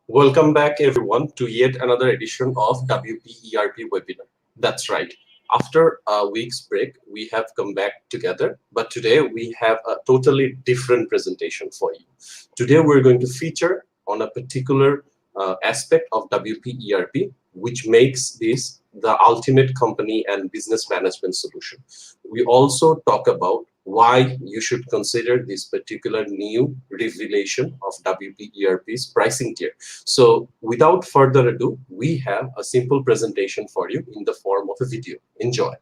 Welcome back, everyone, to yet another edition of WP ERP Webinar. That's right. After a week's break, we have come back together, but today we have a totally different presentation for you. Today, we're going to feature on a particular aspect of WP ERP, which makes this the ultimate company and business management solution. We also talk about why you should consider this particular new revelation of WP ERP's pricing tier. So without further ado, we have a simple presentation for you in the form of a video. Enjoy.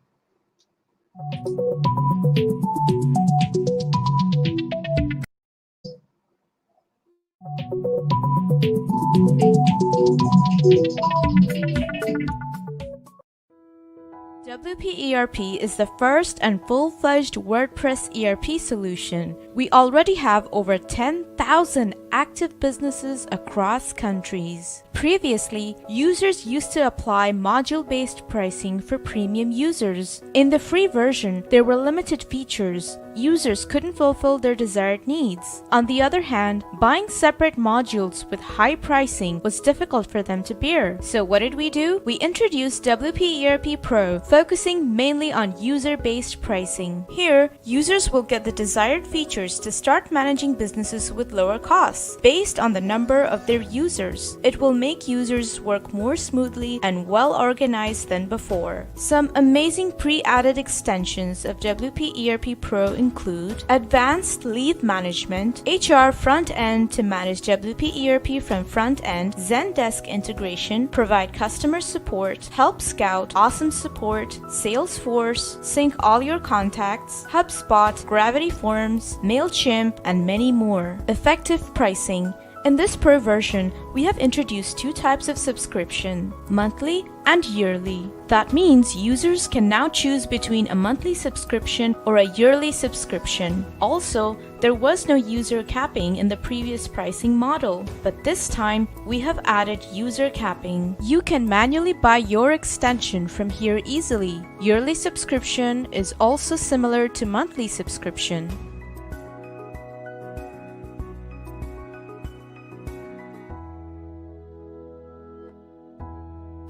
WP ERP is the first and full-fledged WordPress ERP solution. We already have over 10,000 active businesses across countries. Previously, users used to apply module-based pricing for premium users. In the free version, there were limited features. Users couldn't fulfill their desired needs. On the other hand, buying separate modules with high pricing was difficult for them to bear. So what did we do? We introduced WP ERP Pro, focusing mainly on user-based pricing. Here, users will get the desired features to start managing businesses with lower costs, based on the number of their users. It will make users work more smoothly and well organized than before. Some amazing pre-added extensions of WP ERP Pro include advanced lead management, HR front end to manage WP ERP from front end, Zendesk integration, provide customer support, Help Scout, awesome support, Salesforce, sync all your contacts, HubSpot, Gravity Forms, MailChimp, and many more. Effective pricing. In this Pro version, we have introduced two types of subscription, monthly and yearly. That means users can now choose between a monthly subscription or a yearly subscription. Also, there was no user capping in the previous pricing model, but this time we have added user capping. You can manually buy your extension from here easily. Yearly subscription is also similar to monthly subscription.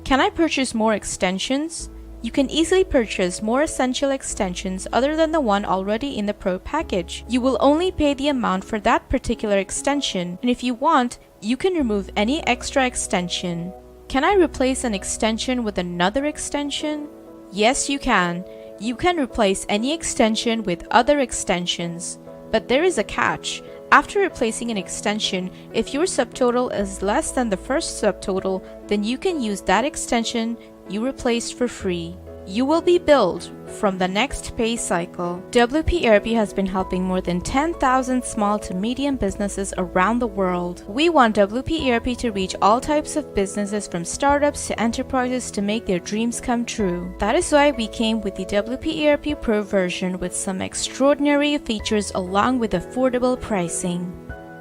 Can I purchase more extensions? You can easily purchase more essential extensions other than the one already in the Pro package. You will only pay the amount for that particular extension, and if you want, you can remove any extra extension. Can I replace an extension with another extension? Yes, you can. You can replace any extension with other extensions. But there is a catch. After replacing an extension, if your subtotal is less than the first subtotal, then you can use that extension you replaced for free. You will be billed from the next pay cycle. WP ERP has been helping more than 10,000 small to medium businesses around the world. We want WP ERP to reach all types of businesses from startups to enterprises to make their dreams come true. That is why we came with the WP ERP Pro version with some extraordinary features along with affordable pricing.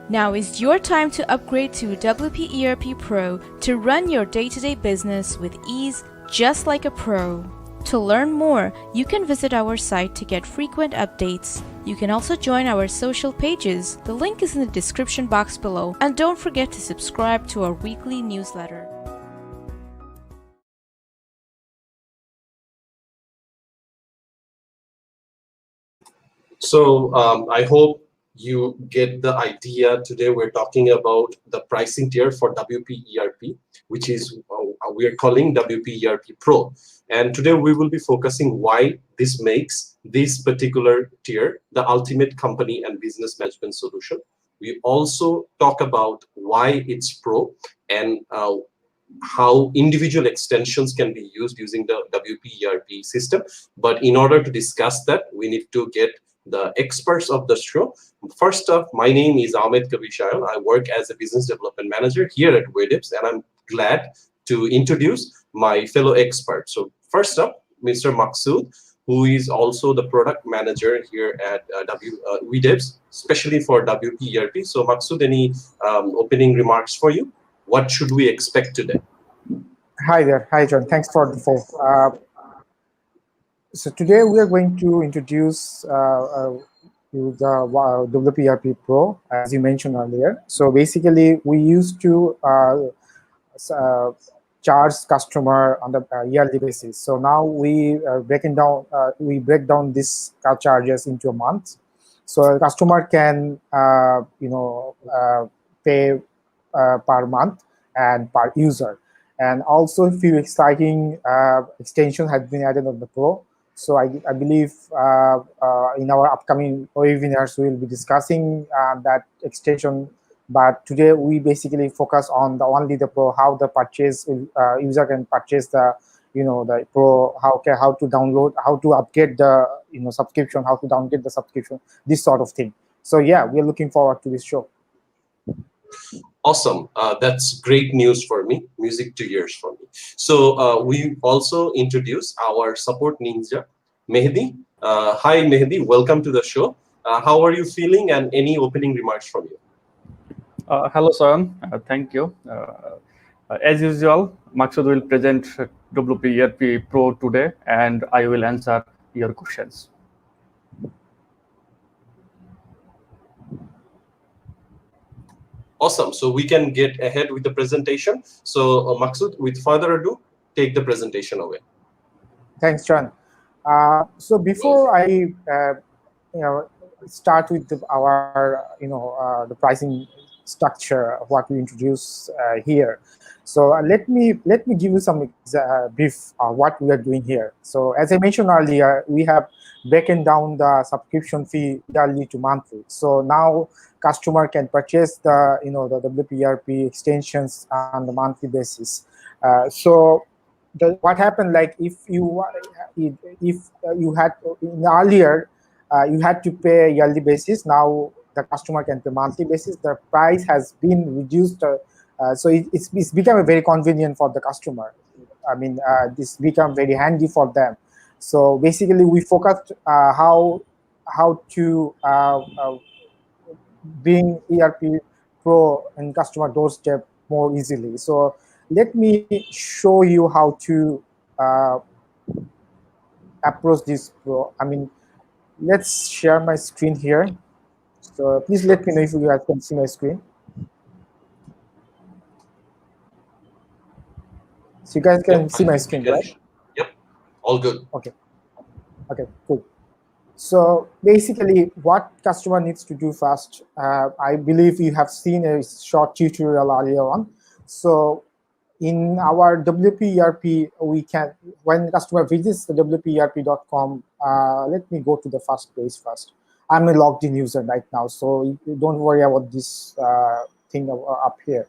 Now is your time to upgrade to WP ERP Pro to run your day-to-day business with ease, just like a pro. To learn more, you can visit our site to get frequent updates. You can also join our social pages. The link is in the description box below. And don't forget to subscribe to our weekly newsletter. So I hope you get the idea. Today we're talking about the pricing tier for WP ERP, which is we are calling WP ERP Pro. And today we will be focusing why this makes this particular tier the ultimate company and business management solution. We also talk about why it's Pro and how individual extensions can be used using the WP ERP system. But in order to discuss that, we need to get the experts of the show. First off, my name is Ahmed Kabishayal. I work as a business development manager here at WDIPS, and I'm glad to introduce my fellow experts. So first up, Mr. Maksud. who is also the product manager here at WDevs, especially for WP ERP. So Maksud, any opening remarks for you? What should we expect today? Hi there. Hi, John. Thanks for the phone. So today we are going to introduce you the WP ERP Pro, as you mentioned earlier. So basically, we used to charge customer on the yearly basis. So now we break down these charges into a month. So a customer can pay per month and per user. And also a few exciting extensions have been added on the Pro. So I believe in our upcoming webinars, we will be discussing that extension. But today we basically focus on only the Pro, how the purchase user can purchase the the Pro, how to download, how to upgrade the subscription, how to downgrade the subscription, this sort of thing. So yeah, we are looking forward to this show. Awesome. That's great news for me. Music to ears for me. So we also introduce our support ninja, Mehdi. Hi, Mehdi. Welcome to the show. How are you feeling, and any opening remarks from you? Hello, Sayan. Thank you. As usual, Maksud will present WP ERP Pro today, and I will answer your questions. Awesome. So we can get ahead with the presentation. So Maksud, with further ado, take the presentation away. Thanks, John. So before I start with our the pricing structure of what we introduce here. So let me give you some brief what we are doing here. So as I mentioned earlier, we have broken down the subscription fee yearly to monthly. So now customer can purchase the the WP ERP extensions on the monthly basis. So what happened, like if you had earlier you had to pay a yearly basis. Now the customer can pay monthly basis. The price has been reduced, so it's become a very convenient for the customer. I mean, this become very handy for them. So basically, we focused how to bring ERP Pro and customer doorstep more easily. So let me show you how to approach this Pro. I mean, let's share my screen here. So please let me know if you guys can see my screen. So you guys can see my screen, right? Yep, all good. Okay, cool. So basically, what customer needs to do first, I believe you have seen a short tutorial earlier on. So in our WP ERP, we can, when customer visits the wperp.com, let me go to the first page first. I'm a logged in user right now, so don't worry about this thing up here.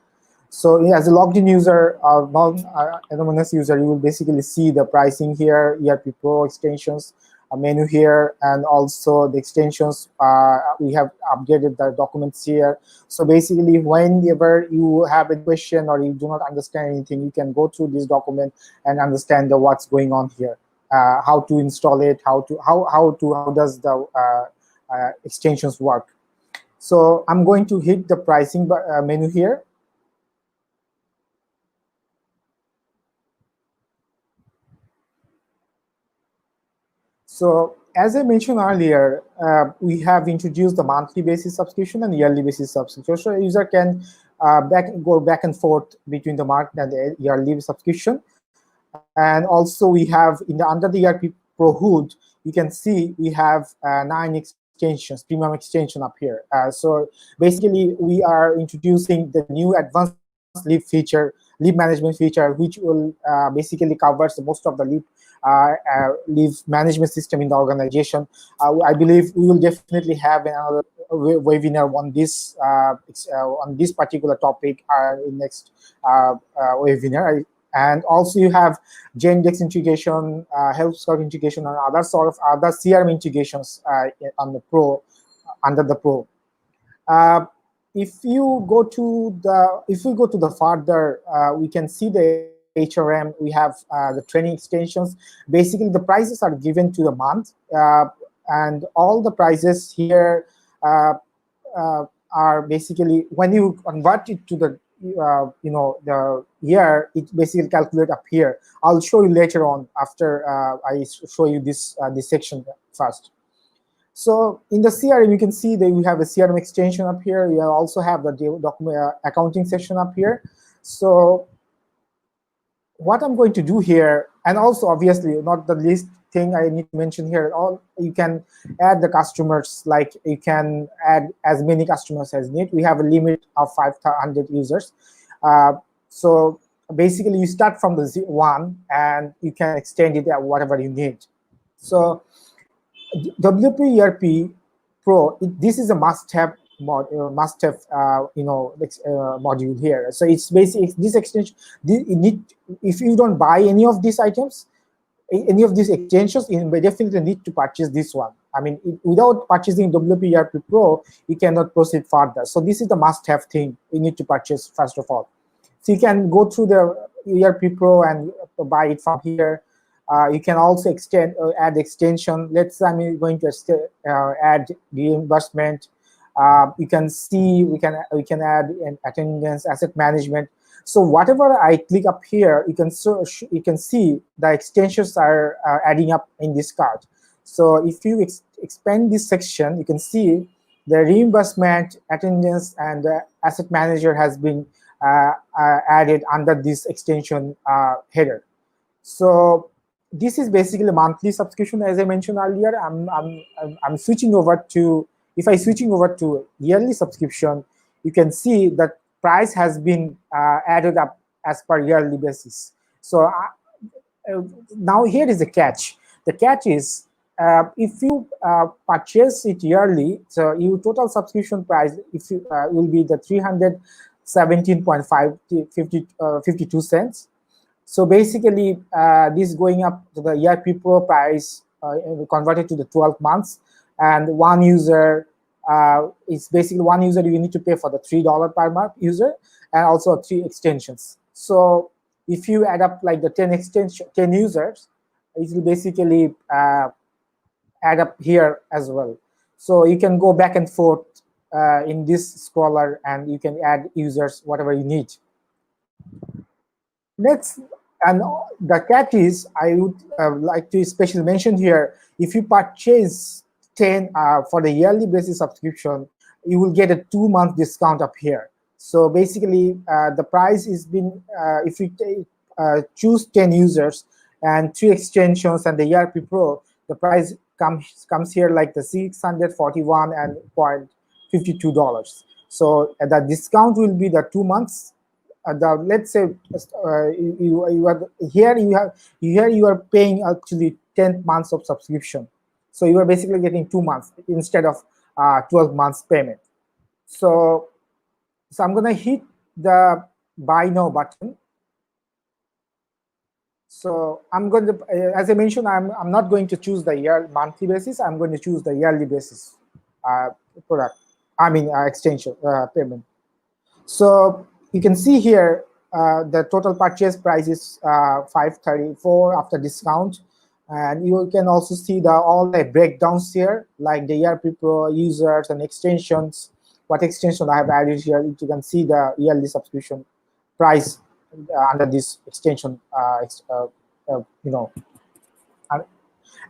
So as a logged in user, non-anonymous user, you will basically see the pricing here, ERP Pro extensions, a menu here, and also the extensions. We have updated the documents here. So basically, whenever you have a question or you do not understand anything, you can go through this document and understand what's going on here, how to install it, how does the extensions work. So I'm going to hit the pricing menu here. So as I mentioned earlier, we have introduced the monthly basis subscription and yearly basis subscription. So a user can go back and forth between the monthly and the yearly subscription. And also we have under the ERP Pro hood, you can see we have 9 extensions, premium extension up here. So basically we are introducing the new advanced leave management feature, which will basically covers most of the leave management system in the organization. I believe we will definitely have another webinar on this particular topic in next webinar. And also you have Gendex integration, Health Scout integration, and other sort of other CRM integrations on the Pro, under the Pro. If we go to the further, we can see the HRM, we have the training extensions. Basically, the prices are given to the month, and all the prices here are basically, when you convert it to the the year, it basically calculate up here. I'll show you later on after I show you this section first. So in the CRM, you can see that we have a CRM extension up here. We also have the document accounting section up here. So what I'm going to do here, and also obviously not the least thing I need to mention here, you can add the customers, like you can add as many customers as need. We have a limit of 500 users. So basically you start from the 1 and you can extend it at whatever you need. So WP ERP Pro, this is a must-have module here. So it's basically this extension. If you don't buy any of these items, any of these extensions, you definitely need to purchase this one. I mean, without purchasing WP ERP Pro, you cannot proceed further. So this is the must-have thing you need to purchase first of all. So you can go through the ERP Pro and buy it from here. You can also add extension. Let's say I'm going to add reimbursement. You can see we can add an attendance, asset management. So whatever I click up here, you can see the extensions are adding up in this card. So if you expand this section, you can see the reimbursement, attendance, and asset manager has been added under this extension header. So this is basically a monthly subscription, as I mentioned earlier. I'm switching over to, if I switching over to yearly subscription, you can see that price has been added up as per yearly basis. So now here is the catch. The catch is if you purchase it yearly, so your total subscription price will be the 317.52 cents. So basically, this going up to the ERP Pro price converted to the 12 months, and one user is basically one user you need to pay for the $3 per month user, and also 3 extensions. So if you add up like the 10 users, it will basically add up here as well. So you can go back and forth in this scroller, and you can add users whatever you need. Next, and the catch is, I would like to especially mention here, if you purchase 10 for the yearly basis subscription, you will get a 2-month discount up here. So basically, the price is been, if you choose 10 users and 3 extensions and the ERP Pro, the price comes here like the $641.52. So the discount will be the 2 months. Let's say you are paying actually 10 months of subscription, so you are basically getting 2 months instead of 12 months payment. So I'm gonna hit the buy now button. So I'm going to, as I mentioned, I'm not going to choose the monthly basis. I'm going to choose the yearly basis product. I mean extension payment. So you can see here the total purchase price is $534 after discount, and you can also see all the breakdowns here, like the ERP Pro users and extensions. What extension I have added here? You can see the yearly subscription price under this extension,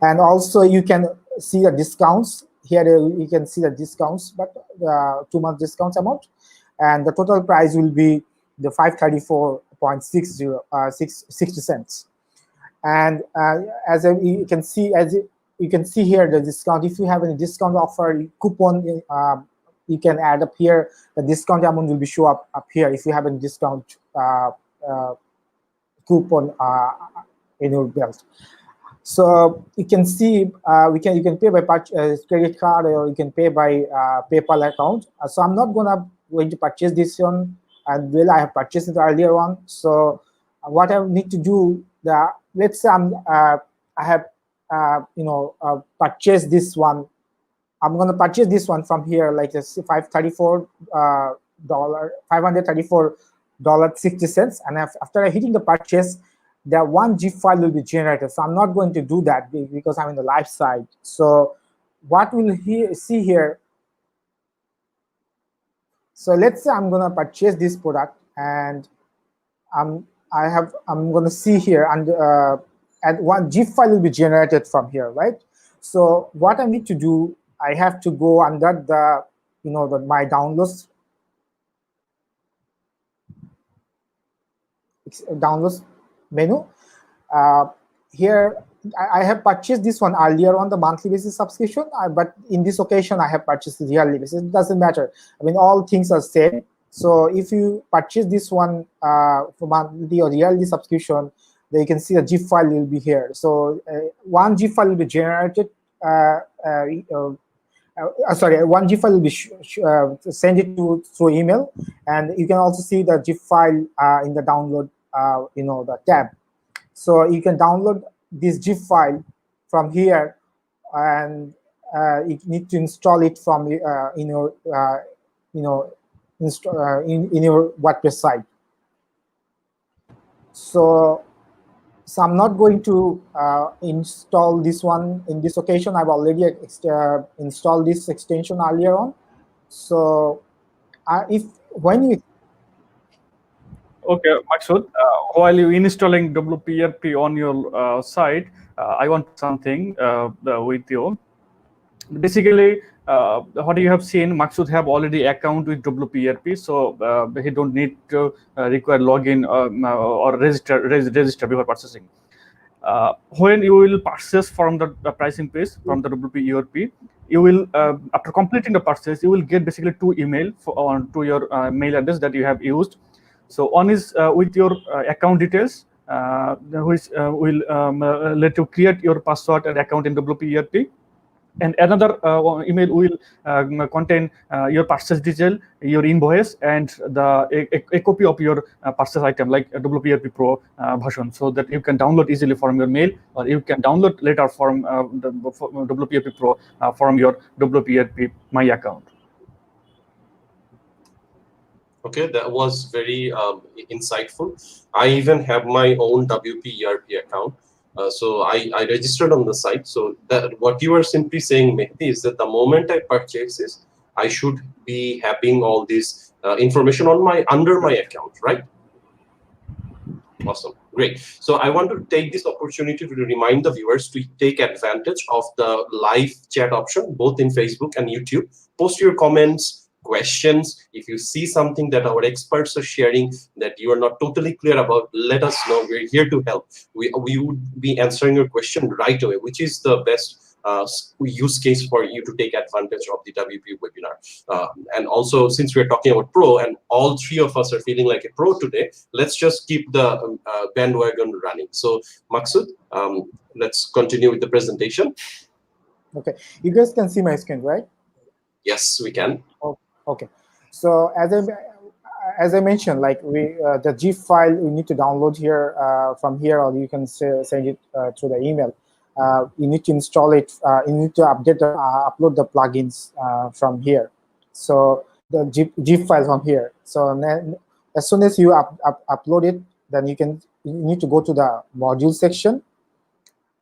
and also you can see the discounts here. You can see the discounts, but 2-month discounts amount. And the total price will be the $534.60 cents. And you can see here the discount. If you have any discount offer coupon, you can add up here. The discount amount will be show up here if you have a discount coupon in your belt. So you can see you can pay by credit card, or you can pay by PayPal account. So I'm not going to purchase this one, and I have purchased it earlier on. So what I need to do, let's say I have purchased this one. I'm going to purchase this one from here, like this $534 $0.60, and after hitting the purchase, that one zip file will be generated. So I'm not going to do that because I'm in the live side. So what we'll see here, so let's say I'm going to purchase this product, and I'm going to see here, and one zip file will be generated from here, right? So what I need to do, I have to go under the my downloads menu. Here I have purchased this one earlier on the monthly basis subscription, but in this occasion I have purchased the yearly basis. It doesn't matter. I mean, all things are same. So if you purchase this one for monthly or yearly subscription, then you can see the zip file will be here. So one zip file will be generated. One zip file will be send it through email, and you can also see the zip file in the download, the tab. So you can download this zip file from here, and you need to install it from in your WordPress site. So I'm not going to install this one in this occasion. I've already installed this extension earlier on. So when you Okay, Maksud, while you installing WP ERP on your site, I want something with you. Basically, what you have seen, Maksud have already account with WP ERP, so he don't need to require login or register before purchasing. When you will purchase from the pricing page from the WP ERP, you will after completing the purchase, you will get basically 2 email to your mail address that you have used. So one is with your account details, which will let you create your password and account in WP ERP. And another email will contain your purchase detail, your invoice, and a copy of your purchase item, like a WP ERP Pro version, so that you can download easily from your mail, or you can download later from the WP ERP Pro from your WP ERP My Account. Okay, that was very insightful. I even have my own WP ERP account. So I registered on the site. So that what you are simply saying, Mehdi, is that the moment I purchase this, I should be having all this information on under my account, right? Awesome, great. So I want to take this opportunity to remind the viewers to take advantage of the live chat option, both in Facebook and YouTube. Post your comments, questions. If you see something that our experts are sharing that you are not totally clear about, let us know. We're here to help. We would be answering your question right away, which is the best use case for you to take advantage of the WP webinar. And also, since we're talking about Pro, and all 3 of us are feeling like a pro today, let's just keep the bandwagon running. So Maksud, let's continue with the presentation. Okay, you guys can see my screen, right? Yes, we can. Oh, okay. So as I mentioned, like the zip file we need to download here from here, or you can send it through the email. You need to install it. You need to update upload the plugins from here. So the zip file from here. So then, as soon as you upload it, then you need to go to the module section.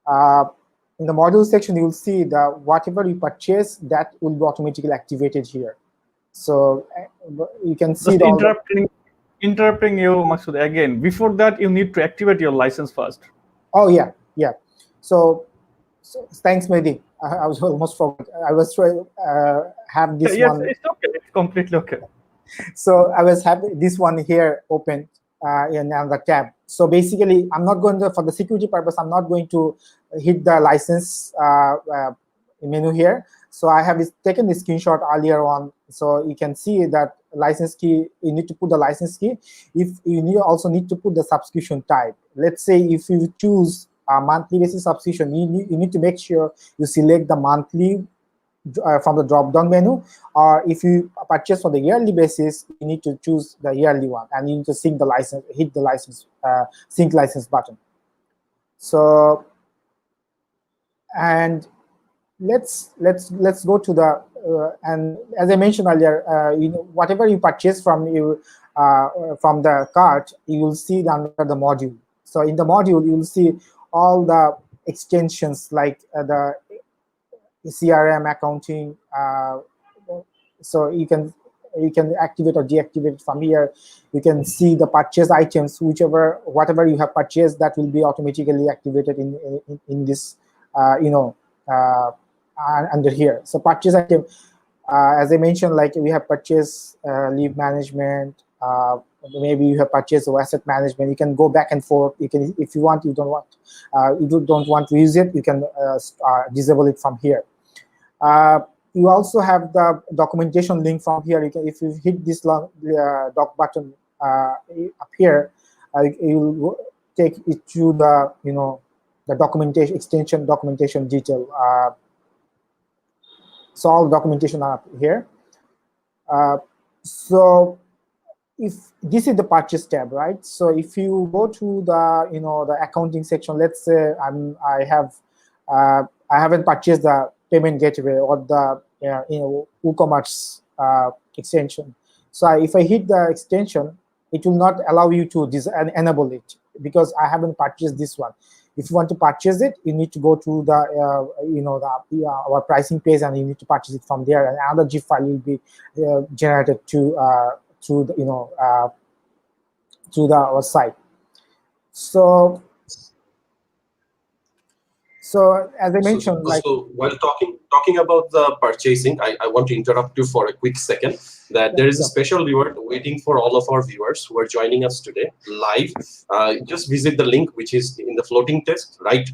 In the module section, you will see that whatever you purchase, that will be automatically activated here. So you can see interrupting you, Maksud, again. Before that, you need to activate your license first. Oh yeah. So thanks, Mehdi. I was almost forgot. I was trying have this yes, one. It's okay. It's completely okay. So I was having this one here open in the tab. So basically, I'm not going to, for the security purpose, I'm not going to hit the license menu here. So I have taken the screenshot earlier on. So you can see that license key, you need to put the license key. If you also need to put the subscription type. Let's say if you choose a monthly basis subscription, you need to make sure you select the monthly from the drop-down menu, or if you purchase for the yearly basis, you need to choose the yearly one, and you need to sync the license, hit the license, sync license button. So, and let's go to the and as I mentioned earlier, whatever you purchase from from the cart, you will see under the module. So in the module, you will see all the extensions like the CRM, accounting. So you can activate or deactivate it from here. You can see the purchase items, whatever you have purchased, that will be automatically activated in this under here. So purchase item, as I mentioned, like we have purchase leave management, maybe you have purchased asset management. You can go back and forth. You can, if you want, you don't want to use it, you can disable it from here. You also have the documentation link from here. You can, if you hit this doc button up here, you will take it to the the documentation extension, documentation detail. So all documentation are up here. So if this is the purchase tab, right? So if you go to the the accounting section, let's say I haven't purchased the payment gateway or the WooCommerce extension. So if I hit the extension, it will not allow you to enable it because I haven't purchased this one. If you want to purchase it, you need to go to the our pricing page, and you need to purchase it from there. And another zip file will be generated to through the our site. So as I mentioned, so while talking about the purchasing, I want to interrupt you for a quick second. That there is a special reward waiting for all of our viewers who are joining us today live. Just visit the link which is in the floating text right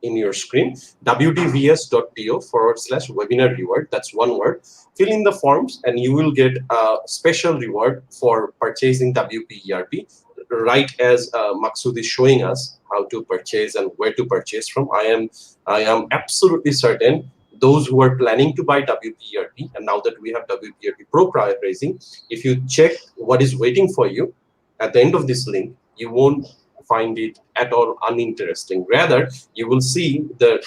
in your screen, wtvs.to/webinar reward. That's one word. Fill in the forms and you will get a special reward for purchasing WP ERP. Right as Maksud is showing us how to purchase and where to purchase from, I am absolutely certain those who are planning to buy WP ERP, and now that we have WP ERP Pro pricing, if you check what is waiting for you at the end of this link, you won't find it at all uninteresting. Rather, you will see the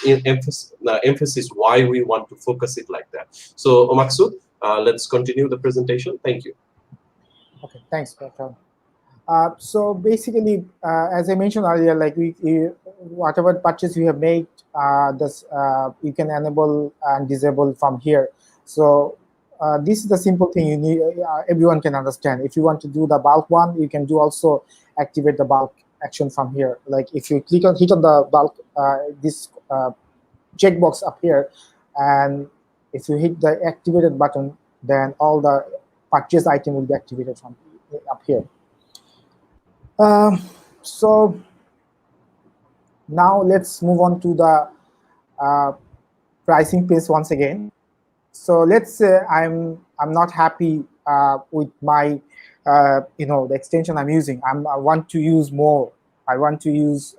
emphasis why we want to focus it like that. So Maksud, let's continue the presentation. Thank you. Okay, thanks, Dr. So basically, as I mentioned earlier, like whatever purchase you have made, you can enable and disable from here. So this is the simple thing you need. Everyone can understand. If you want to do the bulk one, you can also activate the bulk action from here. Like if you hit on the bulk, this checkbox up here, and if you hit the activated button, then all the purchase item will be activated from up here. So now let's move on to the pricing page once again. So let's say I'm not happy with my the extension I'm using. I want to use more. I want to use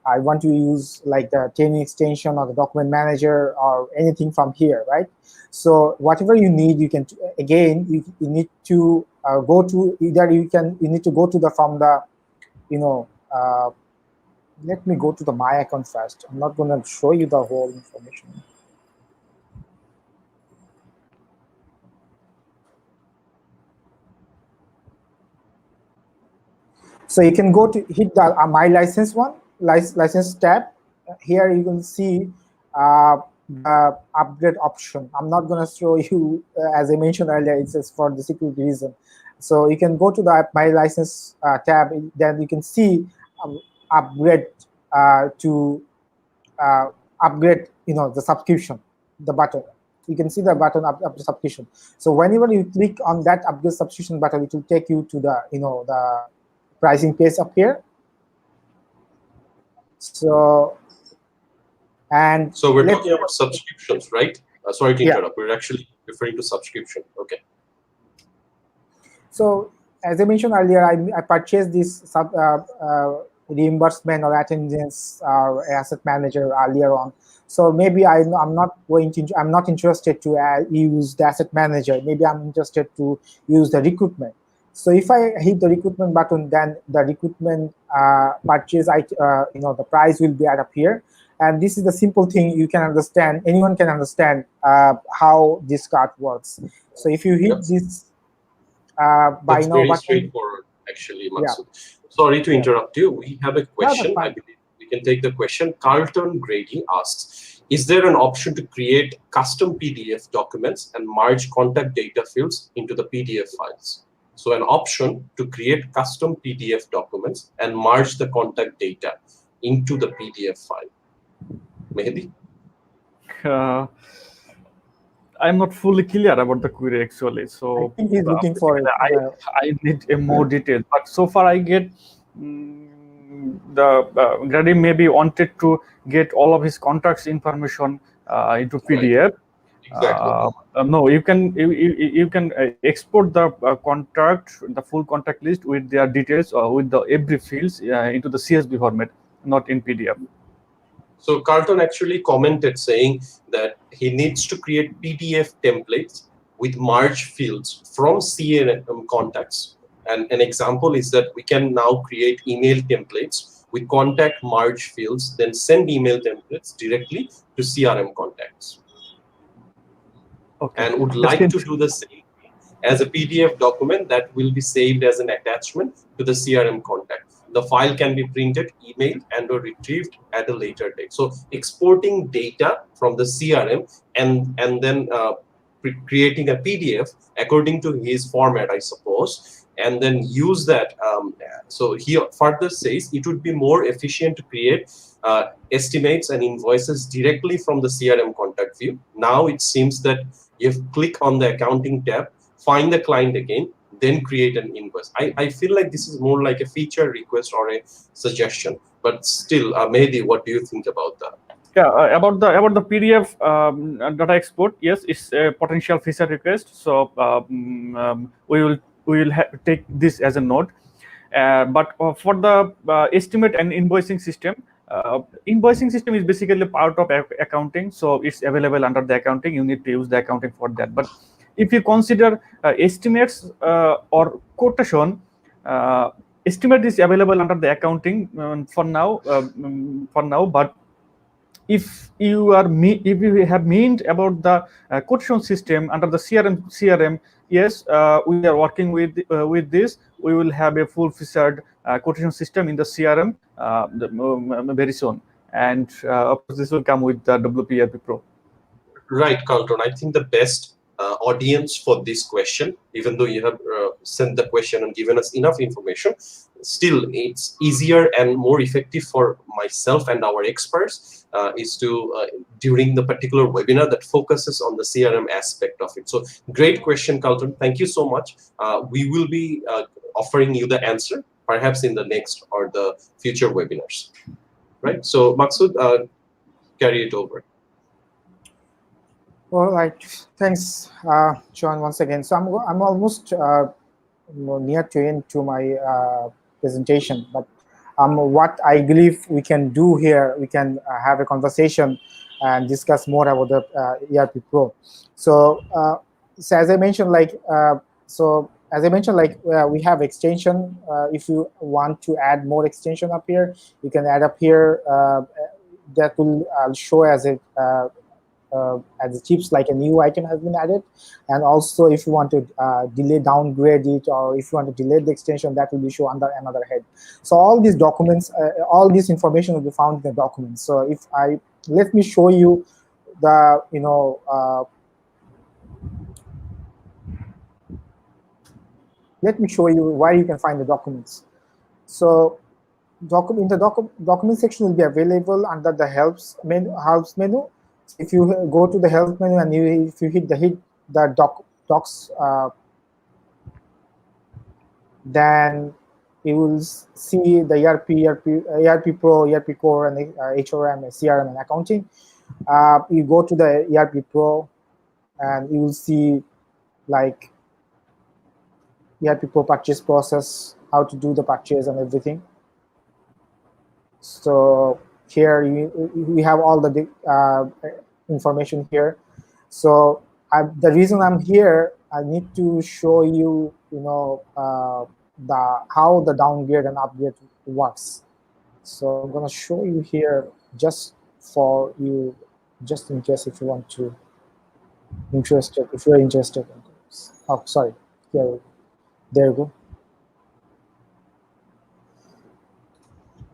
I want to use like the training extension or the document manager or anything from here, right? So whatever you need, you can again you need to go to either you need to go to the from the let me go to the my account first. I'm not going to show you the whole information. So you can go to hit the my license license tab. Here you can see the upgrade option. I'm not going to show you, as I mentioned earlier, it's just for the security reason. So you can go to the my license tab. Then you can see upgrade to upgrade the subscription, the button. You can see the button up to subscription. So whenever you click on that upgrade subscription button, it will take you to the the pricing page up here. So we're talking about subscriptions, right? Sorry to interrupt. We're actually referring to subscription. Okay. So as I mentioned earlier, I purchased this reimbursement or attendance asset manager earlier on. So maybe I'm not interested to use the asset manager. Maybe I'm interested to use the recruitment. So if I hit the recruitment button, then the recruitment purchase, the price will be up here. And this is the simple thing you can understand. Anyone can understand how this card works. So if you hit this, by That's now. very But straightforward, actually, yeah, Maksud. Sorry to yeah, interrupt you. We have a no, that's question. I fine. believe we can take the question. Carlton Grady asks, is there an option to create custom PDF documents and merge contact data fields into the PDF files? So an option to create custom PDF documents and merge the contact data into the PDF file. Mehdi? Uh, I'm not fully clear about the query actually. I So think he's looking for it. I need a more detail. But so far I get the Grady maybe wanted to get all of his contacts information into PDF. Exactly. No, you can export the contact, the full contact list with their details with the every fields into the CSV format, not in PDF. So Carlton actually commented saying that he needs to create PDF templates with merge fields from CRM contacts. And an example is that we can now create email templates with contact merge fields, then send email templates directly to CRM contacts. Okay, And would that's like to do the same as a PDF document that will be saved as an attachment to the CRM contact. The file can be printed, emailed, and or retrieved at a later date. So exporting data from the CRM and then creating a PDF according to his format, I suppose, and then use that. So he further says it would be more efficient to create estimates and invoices directly from the CRM contact view. Now it seems that you click on the accounting tab, find the client again, then create an invoice. I feel like this is more like a feature request or a suggestion, but still, Mehdi, what do you think about that? Yeah, about the PDF data export, yes, it's a potential feature request. So we will take this as a note. But for the estimate and invoicing system is basically part of accounting, so it's available under the accounting. You need to use the accounting for that. But if you consider estimates or quotation, estimate is available under the accounting for now. But if you have meant about the quotation system under the CRM, yes, we are working with this. We will have a full featured quotation system in the CRM very soon, and of course this will come with the WP ERP Pro. Right, Carlton. I think the best audience for this question, even though you have sent the question and given us enough information, still it's easier and more effective for myself and our experts is to during the particular webinar that focuses on the CRM aspect of it. So great question, Carlton. Thank you so much. We will be offering you the answer perhaps in the next or the future webinars. Right. So Maksud, carry it over. All right, thanks, John, once again. So I'm almost near to end to my presentation, but what I believe we can do here, we can have a conversation and discuss more about the ERP Pro. So, so as I mentioned, we have extension. If you want to add more extension up here, you can add up here. That will show as the chips, like a new item has been added. And also if you want to delay, downgrade it, or if you want to delete the extension, that will be shown under another head. So all these documents, all this information will be found in the documents. So if let me show you the, let me show you where you can find the documents. So document section will be available under the helps menu. If you go to the help menu and if you hit the docs, then you will see the ERP Pro, ERP Core, and HRM, CRM, and accounting. You go to the ERP Pro, and you will see like ERP Pro purchase process, how to do the purchase and everything. So here we have all the information here. So the reason I'm here, I need to show you, how the downgrade and upgrade works. So I'm gonna show you here just for you, just in case if you want to if you're interested in this. Oh, sorry. Here. There you go.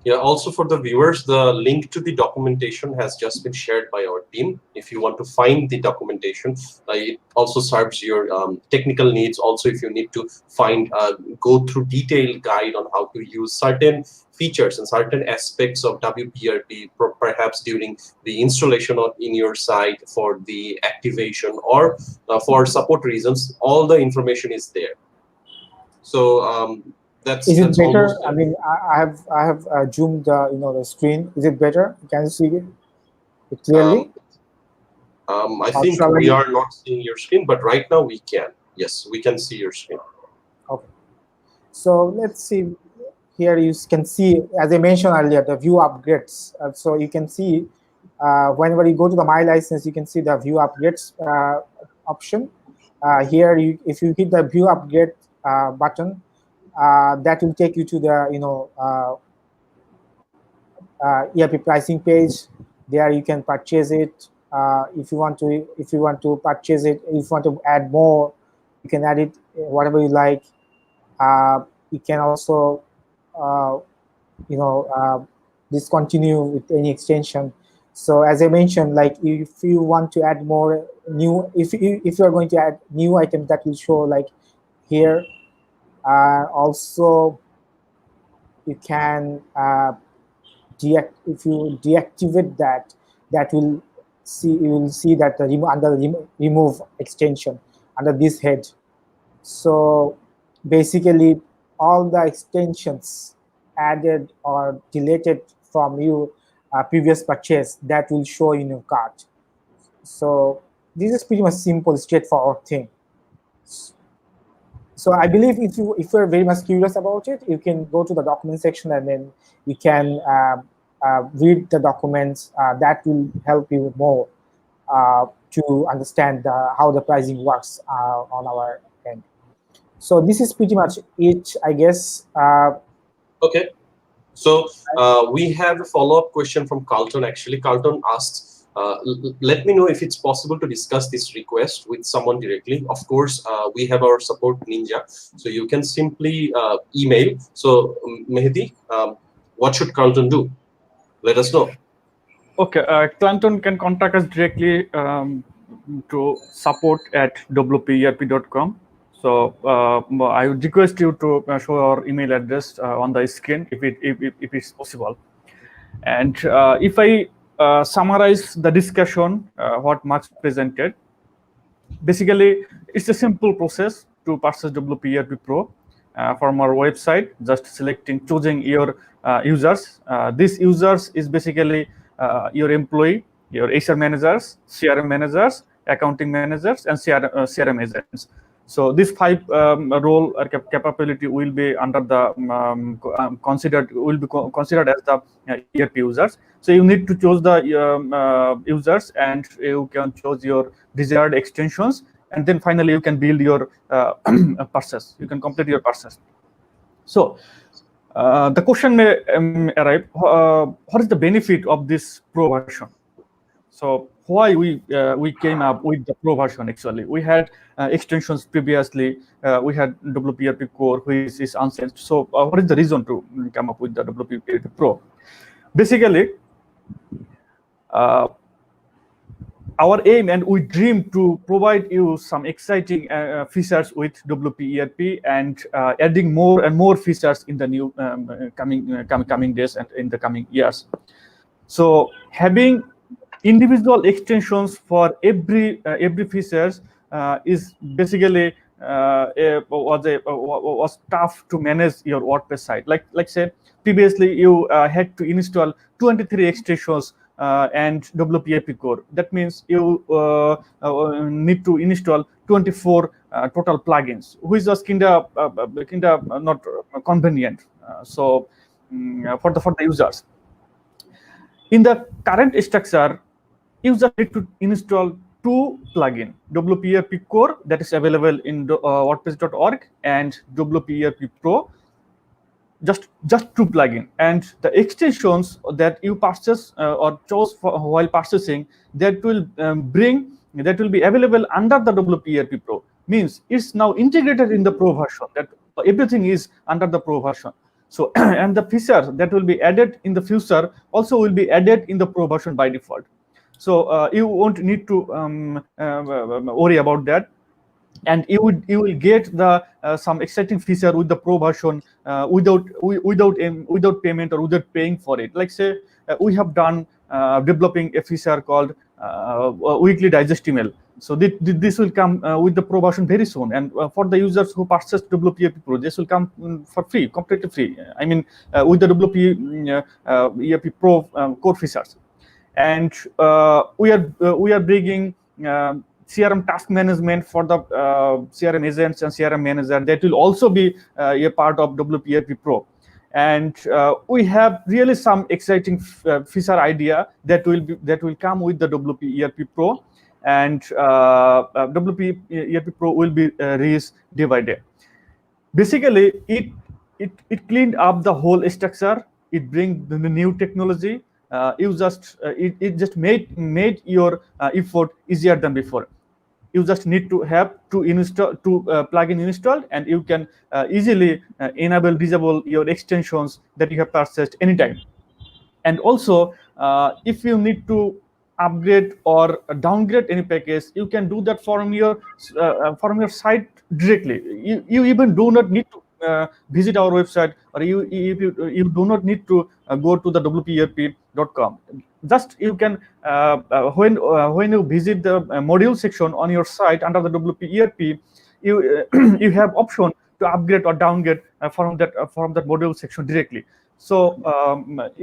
Yeah, also for the viewers, the link to the documentation has just been shared by our team. If you want to find the documentation, it also serves your technical needs. Also, if you need to find, go through detailed guide on how to use certain features and certain aspects of WP ERP, perhaps during the installation in your site, for the activation, or for support reasons, all the information is there. So Is it that's better? almost I mean, I have zoomed the screen. Is it better? Can you see it clearly? I Or think shall we I? are not seeing your screen, but right now we can. Yes, we can see your screen. Okay. So let's see. Here you can see, as I mentioned earlier, the view upgrades. So you can see whenever you go to the My License, you can see the view upgrades option. Here, if you hit the view upgrade button, that will take you to the ERP pricing page. There you can purchase it. If you want to purchase it, if you want to add more, you can add it whatever you like. You can also discontinue with any extension. So as I mentioned, like if you want to add more new, if you are going to add new items, that will show like here. Also, you can if you deactivate that, you will see that under the remove extension under this head. So basically, all the extensions added or deleted from your previous purchase, that will show in your cart. So this is pretty much simple, straightforward thing. So I believe if you're very much curious about it, you can go to the document section and then you can read the documents. That will help you more to understand how the pricing works on our end. So this is pretty much it, I guess. Okay. So we have a follow-up question from Carlton. Actually, Carlton asks, let me know if it's possible to discuss this request with someone directly. Of course, we have our support ninja, so you can simply email. So Mehdi, what should Carlton do? Let us know. Okay, Clanton can contact us directly to support@wperp.com. So I would request you to show our email address on the screen if it's possible. And if I summarize the discussion, what Max presented, basically it's a simple process to purchase WP ERP Pro from our website. Just choosing your users. These users is basically your employee, your HR managers, CRM managers, accounting managers, and CRM agents. So these 5 role or capability will be under the considered as the ERP users. So you need to choose the users, and you can choose your desired extensions, and then finally you can build your purchase. You can complete your purchase. So the question may arrive: what is the benefit of this Pro version? So why we came up with the Pro version? Actually, we had extensions previously. We had WP ERP Core, which is unchanged. So what is the reason to come up with the WP ERP Pro? Basically, our aim and we dream to provide you some exciting features with WP ERP, and adding more and more features in the new coming days and in the coming years. So having individual extensions for every features is basically was tough to manage your WordPress site. Like said previously, you had to install 23 extensions and WP ERP Core. That means you need to install 24 total plugins, which is kinda not convenient. So for the users. In the current structure, users need to install 2 plugins: WP ERP Core, that is available in WordPress.org, and WP ERP Pro. Just 2 plugins, and the extensions that you purchase or chose while purchasing, that will be available under the WP ERP Pro. Means it's now integrated in the Pro version. That everything is under the Pro version. So and the features that will be added in the future also will be added in the Pro version by default. So you won't need to worry about that, and you will get the some exciting feature with the Pro version without payment or without paying for it. Like say we have done developing a feature called weekly digest email. So this will come with the Pro version very soon, and for the users who purchase WP ERP Pro, this will come for free, completely free. I mean, with the WP ERP Pro core features. And we are bringing CRM task management for the CRM agents and CRM manager. That will also be a part of WP ERP Pro. And we have really some exciting feature idea that will come with the WP ERP Pro, and WP ERP Pro will be released day by day. Basically, it cleaned up the whole structure. It brings the new technology. It just made your effort easier than before. You just need to have to install plugin installed, and you can easily enable, disable your extensions that you have purchased anytime. And also, if you need to upgrade or downgrade any package, you can do that from your site directly. You even do not need to visit our website, or you do not need to go to the wperp.com. Just you can when you visit the module section on your site under the WP ERP, you you have option to upgrade or downgrade from that module section directly. So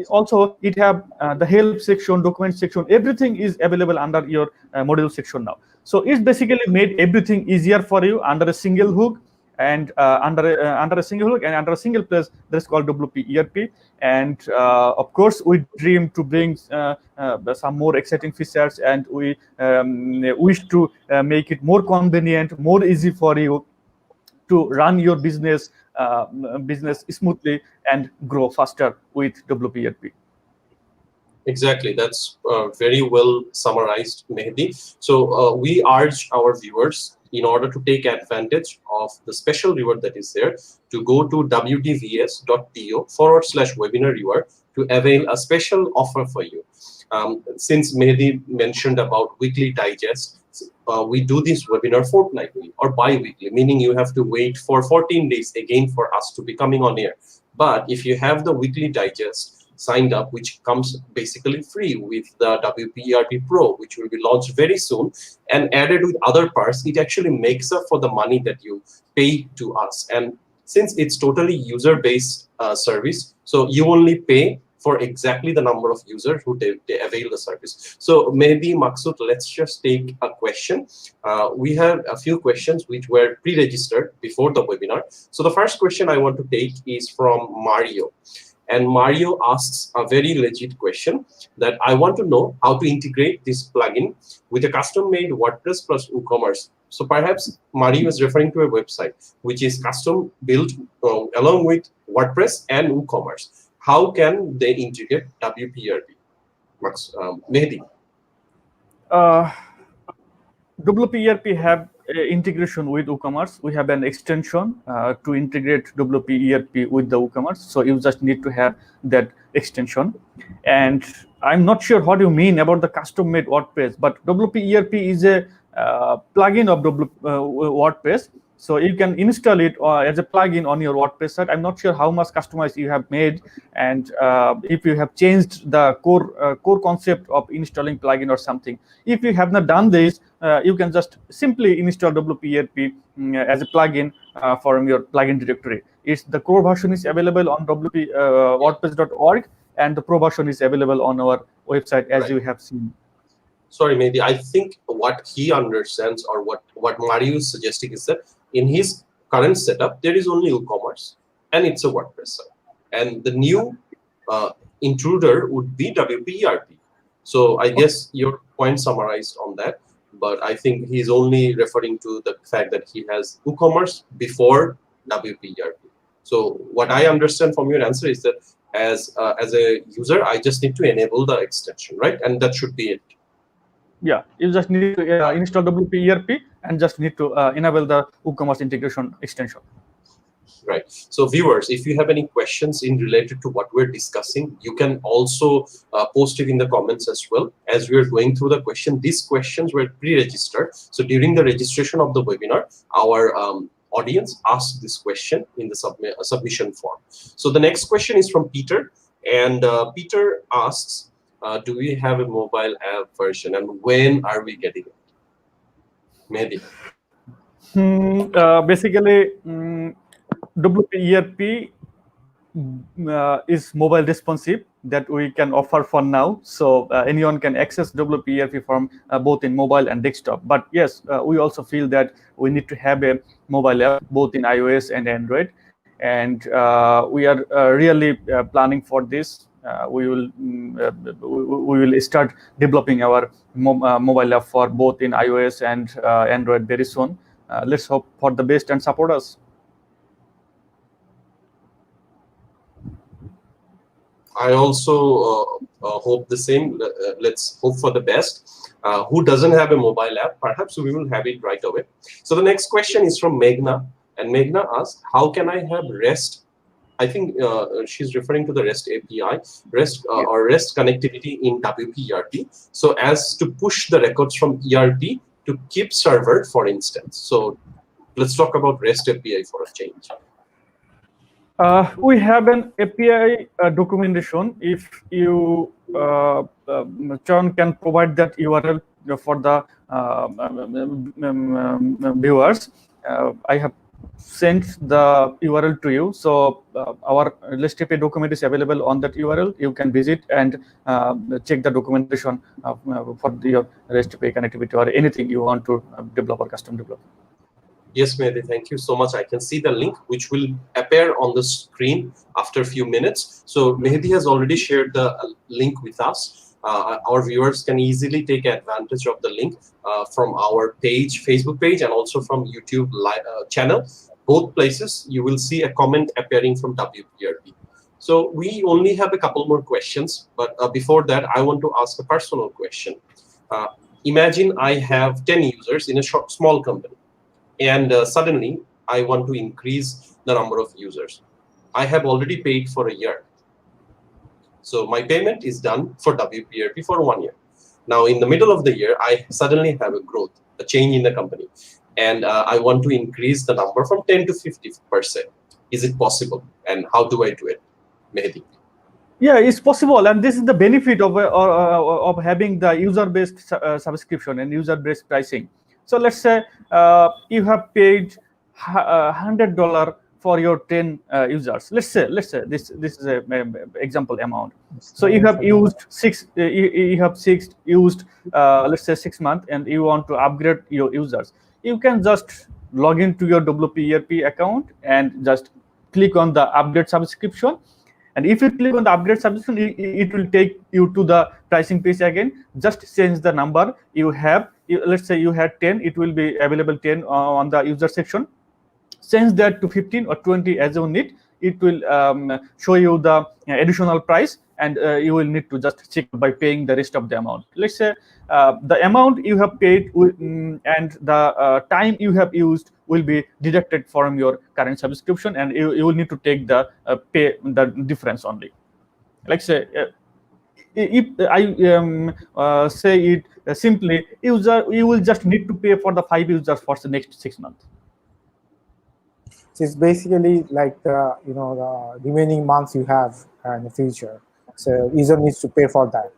also it have the help section, document section, everything is available under your module section now. So it's basically made everything easier for you under a single hook, and under a single hook and under a single place that's called WP ERP. And of course, we dream to bring some more exciting features, and we wish to make it more convenient, more easy for you to run your business smoothly and grow faster with WP ERP. Exactly, that's very well summarized, Mehdi. So we urge our viewers, in order to take advantage of the special reward that is there, to go to wdvs.to/webinar reward to avail a special offer for you. Since Mehdi mentioned about weekly digest, we do this webinar fortnightly or bi-weekly, meaning you have to wait for 14 days again for us to be coming on air. But if you have the weekly digest signed up, which comes basically free with the WP ERP Pro, which will be launched very soon, and added with other parts, it actually makes up for the money that you pay to us. And since it's totally user-based service, so you only pay for exactly the number of users who they avail the service. So maybe Maksud, let's just take a question. We have a few questions which were pre-registered before the webinar. So the first question I want to take is from Mario. And Mario asks a very legit question that I want to know how to integrate this plugin with a custom-made WordPress plus WooCommerce. So perhaps Mario is referring to a website which is custom built along with WordPress and WooCommerce. How can they integrate WP ERP? Mehdi. WP ERP have integration with WooCommerce. We have an extension to integrate WP ERP with the WooCommerce. So you just need to have that extension. And I'm not sure what you mean about the custom-made WordPress, but WP ERP is a plugin of WordPress. So you can install it as a plugin on your WordPress site. I'm not sure how much customized you have made, and if you have changed the core concept of installing plugin or something. If you have not done this, you can just simply install WP ERP as a plugin from your plugin directory. The core version is available on WordPress.org, and the Pro version is available on our website, as you have seen. Sorry, maybe I think what he understands, or what Mario is suggesting, is that in his current setup, there is only WooCommerce and it's a WordPress site. And the new intruder would be WP ERP. So I guess your point summarized on that, but I think he's only referring to the fact that he has WooCommerce before WP ERP. So what I understand from your answer is that as a user, I just need to enable the extension, right? And that should be it. Yeah, you just need to install WP ERP and just need to enable the WooCommerce integration extension. Right. So viewers, if you have any questions in related to what we're discussing, you can also post it in the comments as well. As we're going through the question, these questions were pre-registered. So during the registration of the webinar, our audience asked this question in the submission form. So the next question is from Peter, and Peter asks, do we have a mobile app version, and when are we getting it? Mehdi. Basically, WP ERP is mobile responsive that we can offer for now. So anyone can access WP ERP from both in mobile and desktop. But yes, we also feel that we need to have a mobile app both in iOS and Android. And we are really planning for this. We will start developing our mobile app for both in iOS and Android very soon. Let's hope for the best and support us. I also hope the same. Let's hope for the best. Who doesn't have a mobile app? Perhaps we will have it right away. So the next question is from Meghna, and Meghna asks, how can I have REST? I think she's referring to the REST API, REST or REST connectivity in WP ERP. So as to push the records from ERP to keep server, for instance. So let's talk about REST API for a change. We have an API documentation. If you, John, can provide that URL for the viewers. I have sent the URL to you. So our REST API document is available on that URL. You can visit and check the documentation for your REST API connectivity or anything you want to develop or custom develop. Yes, Mehdi, thank you so much. I can see the link, which will appear on the screen after a few minutes. So Mehdi has already shared the link with us. Our viewers can easily take advantage of the link from our page, Facebook page, and also from YouTube channel. Both places, you will see a comment appearing from WP ERP. So we only have a couple more questions, but before that, I want to ask a personal question. Imagine I have 10 users in a small company. And suddenly, I want to increase the number of users. I have already paid for a year. So my payment is done for WP ERP for 1 year. Now, in the middle of the year, I suddenly have a growth, a change in the company. And I want to increase the number from 10 to 50%. Is it possible? And how do I do it? Mehdi. Yeah, it's possible, and this is the benefit of having the user-based subscription and user-based pricing. So let's say you have paid $100 for your 10 users. Let's say this is a example amount. So you have used let's say 6 months, and you want to upgrade your users. You can just log into your WP ERP account and just click on the upgrade subscription. And if you click on the upgrade subscription, it will take you to the pricing page again. Just change the number you have. Let's say you had 10, it will be available 10 on the user section. Change that to 15 or 20 as you need. It will show you the additional price, and you will need to just check by paying the rest of the amount. Let's say the amount you have paid and the time you have used will be deducted from your current subscription, and you will need to take the pay the difference only. Like say, if I say it simply, you will just need to pay for the 5 users for the next 6 months. So it's basically like the the remaining months you have in the future. So user needs to pay for that.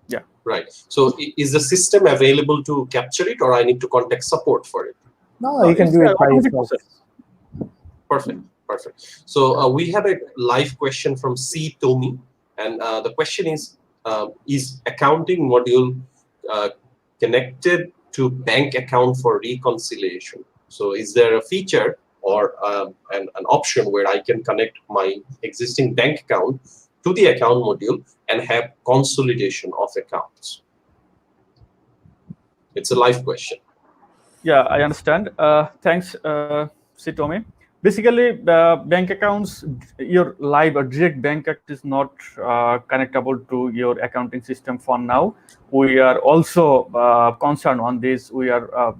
Yeah. Right. So is the system available to capture it, or I need to contact support for it? No, you can do it by yourself. Perfect. Perfect. So we have a live question from C. Tomi, and the question is accounting module connected to bank account for reconciliation? So is there a feature or an option where I can connect my existing bank account to the account module and have consolidation of accounts? It's a live question. Yeah, I understand. Thanks, Sitomi. Basically, bank accounts, your live or direct bank account is not connectable to your accounting system for now. We are also concerned on this. We are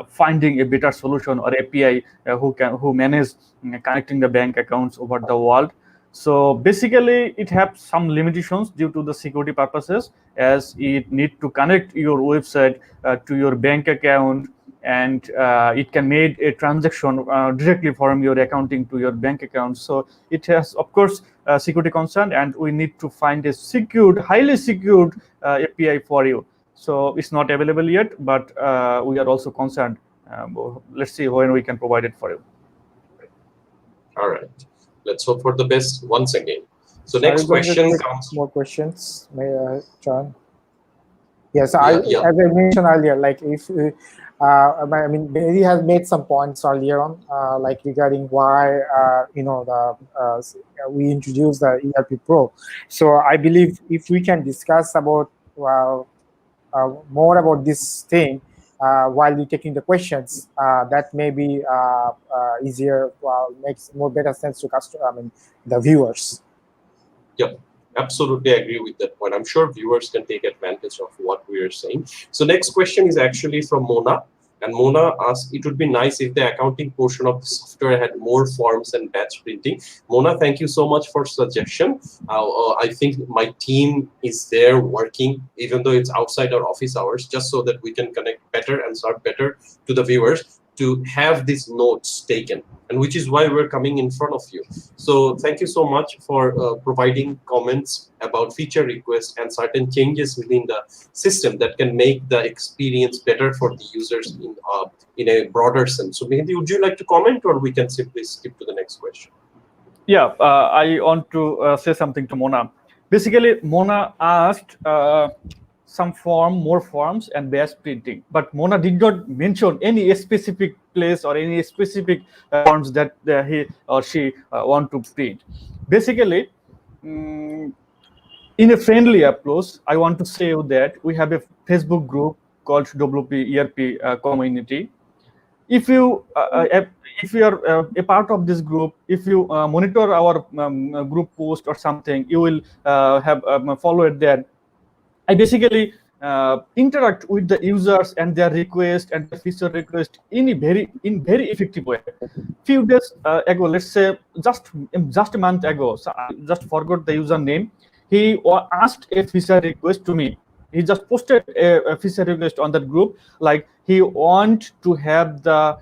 finding a better solution or API who manage connecting the bank accounts over the world. So basically, it has some limitations due to the security purposes, as it need to connect your website to your bank account, and it can make a transaction directly from your accounting to your bank account. So it has, of course, security concern, and we need to find a secured, highly secured API for you. So it's not available yet, but we are also concerned. Let's see when we can provide it for you. All right. Let's hope for the best once again. So Are you next going to question take comes. more questions, John? Yes, Yeah. as I mentioned earlier, like if I mean, he has made some points earlier on, like regarding why we introduced the ERP Pro. So I believe if we can discuss about more about this thing while we taking the questions, that may be easier, makes more better sense to the viewers. Yep. Absolutely agree with that point. I'm sure viewers can take advantage of what we are saying. So next question is actually from Mona. And Mona asked, it would be nice if the accounting portion of the software had more forms and batch printing. Mona, thank you so much for suggestion. I think my team is there working, even though it's outside our office hours, just so that we can connect better and serve better to the viewers, to have these notes taken, and which is why we're coming in front of you. So thank you so much for providing comments about feature requests and certain changes within the system that can make the experience better for the users in a broader sense. So Mehdi, would you like to comment, or we can simply skip to the next question? Yeah, I want to say something to Mona. Basically, Mona asked some more forms and batch printing, but Mona did not mention any specific place or any specific forms that he or she want to print. Basically, in a friendly approach, I want to say that we have a Facebook group called WP ERP community. If you are a part of this group, if you monitor our group post or something, you will have followed that. I basically interact with the users and their request and the feature request in very effective way. Few days ago, let's say just a month ago, so I just forgot the username. He asked a feature request to me. He just posted a feature request on that group, like he want to have the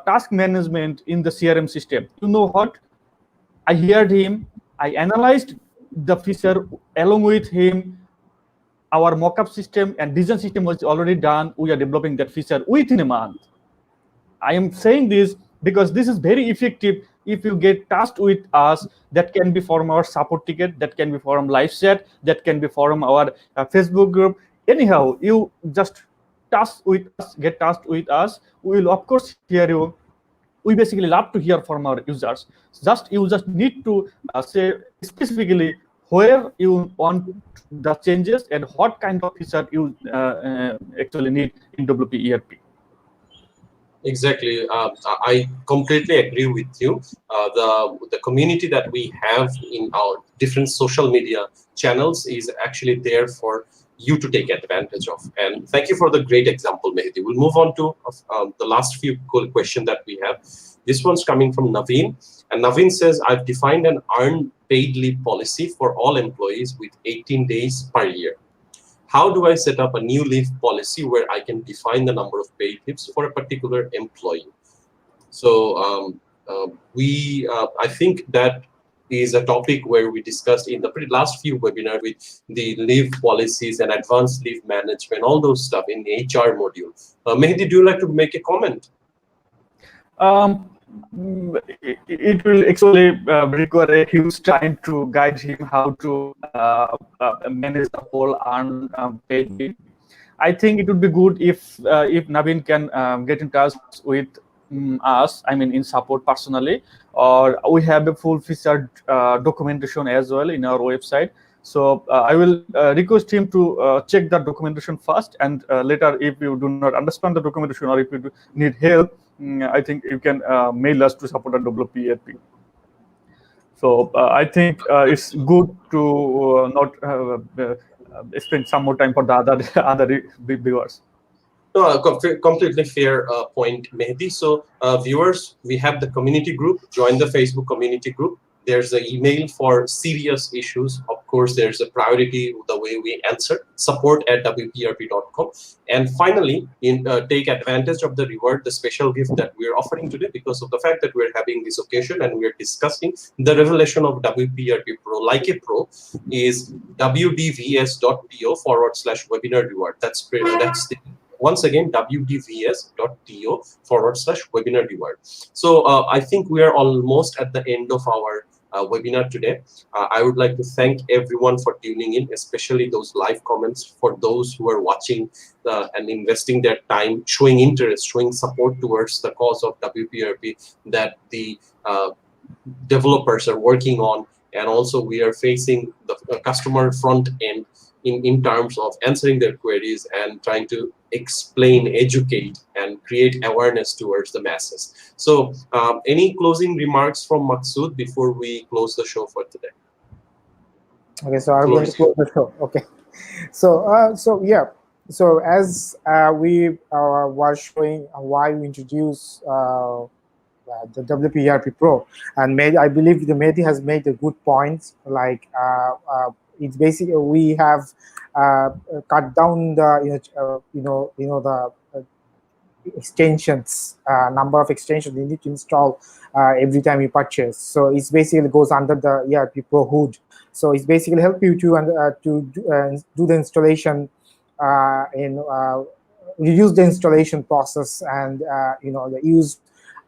task management in the CRM system. You know what? I heard him. I analyzed the feature along with him. Our mockup system and design system was already done. We are developing that feature within a month. I am saying this because this is very effective. If you get tasked with us, that can be from our support ticket, that can be from live chat, that can be from our Facebook group. Anyhow, you just task with us, get tasked with us. We will of course hear you. We basically love to hear from our users. You just need to say specifically where you want the changes and what kind of feature you actually need in WP ERP. Exactly. I completely agree with you. The community that we have in our different social media channels is actually there for you to take advantage of. And thank you for the great example, Mehdi. We'll move on to the last few questions that we have. This one's coming from Naveen. And Naveen says, I've defined an earned paid leave policy for all employees with 18 days per year. How do I set up a new leave policy where I can define the number of paid leaves for a particular employee? So I think that is a topic where we discussed in the last few webinars with the leave policies and advanced leave management, all those stuff in the HR module. Mehdi, do you like to make a comment? It will actually require a huge time to guide him how to manage the whole paid leave. I think it would be good if Naveen can get in touch with us, I mean in support personally, or we have a full featured documentation as well in our website. So I will request him to check that documentation first, and later if you do not understand the documentation or if you need help, I think you can mail us to support at WP ERP. So I think it's good to not spend some more time for the other other viewers. No, completely fair point, Mehdi. So, viewers, we have the community group. Join the Facebook community group. There's an email for serious issues. Of course, there's a priority the way we answer. support@wperp.com. And finally, take advantage of the reward, the special gift that we're offering today, because of the fact that we're having this occasion and we're discussing the revelation of WP ERP Pro, like a pro, is wdvs.to/webinar reward. That's the once again, wdvs.to/webinar reward. So I think we are almost at the end of our webinar today. I would like to thank everyone for tuning in, especially those live comments, for those who are watching and investing their time, showing interest, showing support towards the cause of WPRP that the developers are working on. And also we are facing the customer front end in terms of answering their queries and trying to explain, educate, and create awareness towards the masses. So any closing remarks from Maksud before we close the show for today? Okay, so I'm going to close the show. Okay, so yeah, so as we were showing why we introduced the WP ERP Pro, and I believe the Mehdi has made a good point. Like it's basically we have cut down the the extensions, number of extensions you need to install every time you purchase. So it's basically goes under the ERP Pro hood. So it's basically help you to do the installation reduce the installation process and use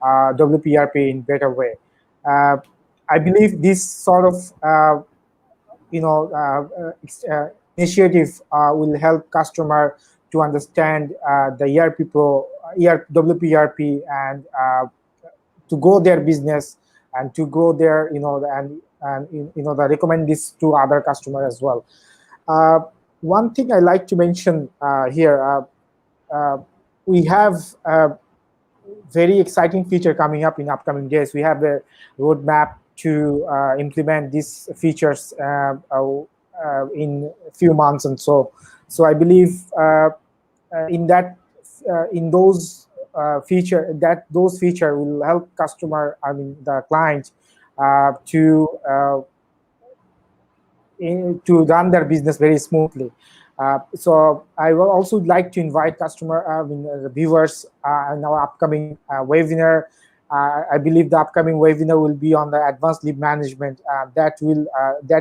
WPRP in better way. I believe this sort of initiative will help customer to understand the ERP Pro, WPRP, and to grow their business and to grow their recommend this to other customer as well. One thing I like to mention here, we have very exciting feature coming up in upcoming days. We have a roadmap to implement these features in a few months, and so I believe in those feature will help customer, the client, to run their business very smoothly. So I will also like to invite the viewers in our upcoming webinar. I believe the upcoming webinar will be on the advanced lead management. That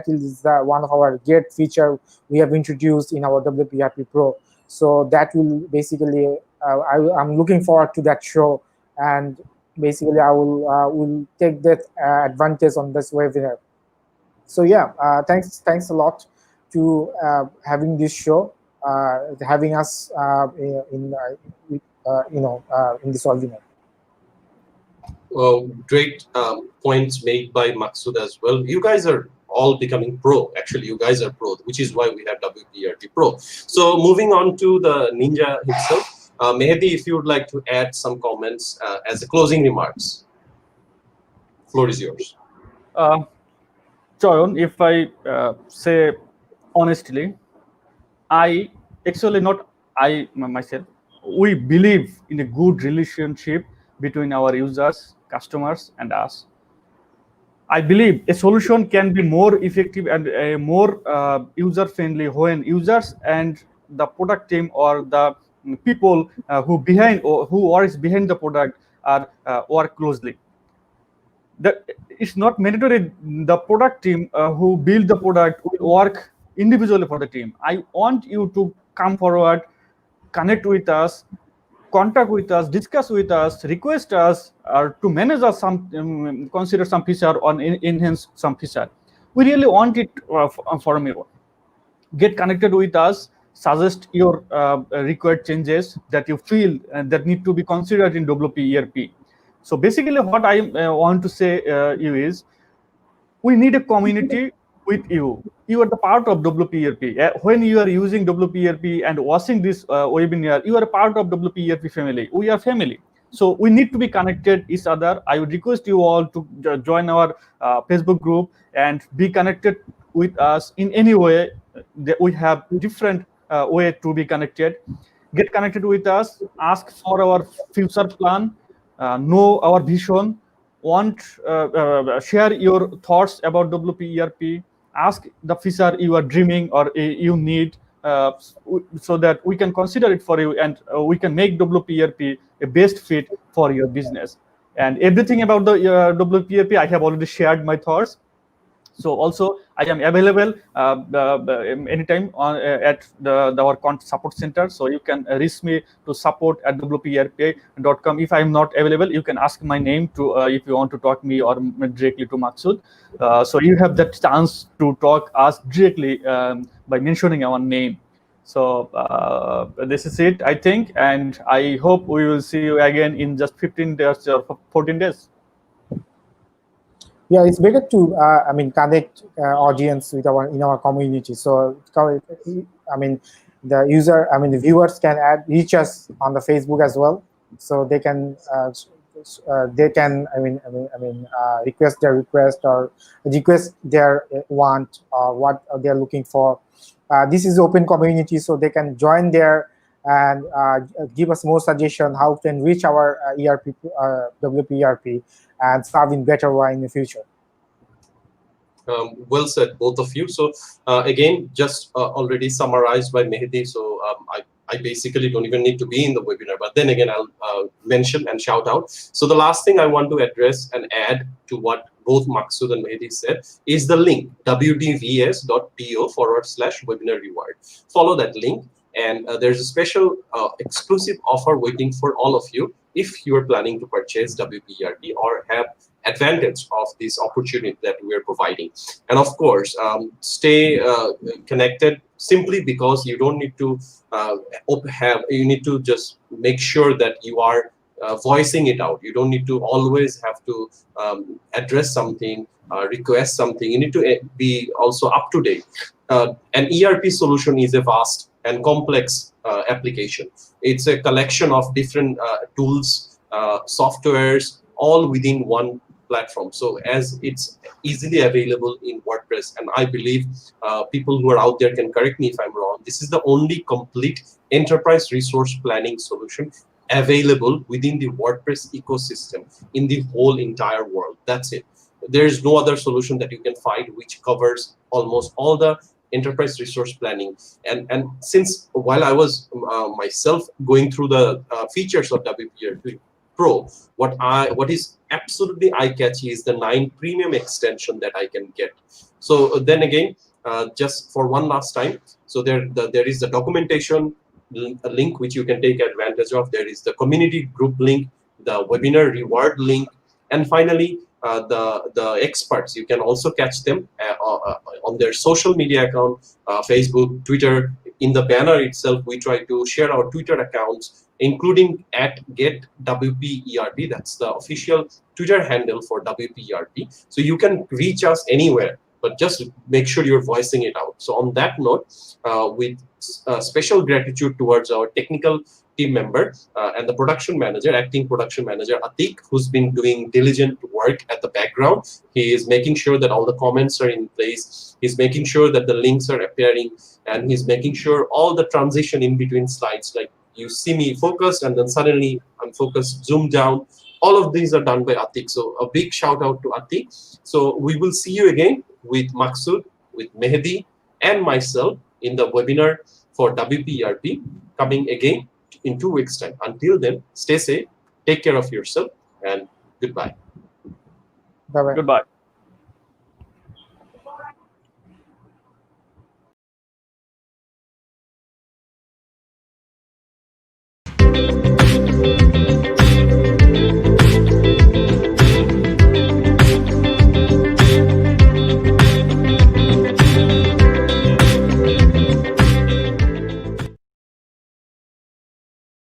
is one of our great feature we have introduced in our WPRP Pro. So that will basically, I'm looking forward to that show, and basically I will take that advantage on this webinar. So yeah, thanks a lot to having this show, having us in this webinar. Well, great points made by Maksud as well. You guys are all becoming pro. Actually, you guys are pro, which is why we have WPRP Pro. So moving on to the Ninja himself, Mehdi, if you would like to add some comments as a closing remarks, floor is yours. Choyon, if I say honestly, I actually not I myself, we believe in a good relationship between our users, customers, and us. I believe a solution can be more effective and more user-friendly when users and the product team or the people who are behind the product are work closely. It's not mandatory the product team who build the product will work individually for the team. I want you to come forward, connect with us, contact with us, discuss with us, request us, or to manage us some, consider some feature or enhance some feature. We really want it from you. Get connected with us, suggest your required changes that you feel that need to be considered in WP ERP. So basically what I want to say you is, we need a community with you. You are the part of WP ERP. When you are using WP ERP and watching this webinar, you are a part of WP ERP family. We are family. So we need to be connected each other. I would request you all to join our Facebook group and be connected with us in any way. We have different way to be connected. Get connected with us, ask for our future plan, know our vision, share your thoughts about WP ERP, ask the feature you are dreaming or you need, so that we can consider it for you, and we can make WP ERP a best fit for your business. And everything about the WP ERP, I have already shared my thoughts. So also I am available anytime at our support center. So you can reach me to support@wperp.com. If I am not available, you can ask my name to if you want to talk me or directly to Maksud. So you have that chance to talk us directly by mentioning our name. So this is it, I think, and I hope we will see you again in just 15 days or 14 days. Yeah, it's better to connect audience with in our community. So I mean the viewers can reach us on the Facebook as well, so they can request their request or request their want or what they're looking for. This is open community, so they can join there and give us more suggestion how to enrich our ERP WP ERP and serve in better way in the future. Well said, both of you. So again, just already summarized by Mehdi. So I basically don't even need to be in the webinar, but then again, I'll mention and shout out. So the last thing I want to address and add to what both Maksud and Mehdi said is the link wdvs.to/webinar reward. Follow that link, and there's a special exclusive offer waiting for all of you if you are planning to purchase WP ERP or have advantage of this opportunity that we are providing. And of course, stay connected, simply because you don't need to you need to just make sure that you are voicing it out. You don't need to always have to address something, request something. You need to be also up to date. An ERP solution is a vast and complex application. It's a collection of different tools, softwares, all within one platform. So as it's easily available in WordPress, and I believe people who are out there can correct me if I'm wrong, this is the only complete enterprise resource planning solution available within the WordPress ecosystem in the whole entire world. That's it. There's no other solution that you can find which covers almost all the enterprise resource planning. And since while I was myself going through the features of WP ERP Pro, what is absolutely eye-catchy is the 9 premium extension that I can get. So then again, just for one last time, so there is the documentation link which you can take advantage of. There is the community group link, the webinar reward link, and finally the experts. You can also catch them on their social media account, Facebook, Twitter. In the banner itself, we try to share our Twitter accounts, including @GetWPERP. That's the official Twitter handle for WP ERP. So you can reach us anywhere, but just make sure you're voicing it out. So on that note, with special gratitude towards our technical team member and the production manager, acting production manager Atik, who's been doing diligent work at the background. He is making sure that all the comments are in place. He's making sure that the links are appearing, and he's making sure all the transition in between slides, like you see me focused and then suddenly I'm focused, zoom down. All of these are done by Atik. So a big shout out to Atik. So we will see you again with Maksud, with Mehdi, and myself in the webinar for WP ERP coming again in 2 weeks' time. Until then, stay safe, take care of yourself, and goodbye. Bye-bye. Goodbye.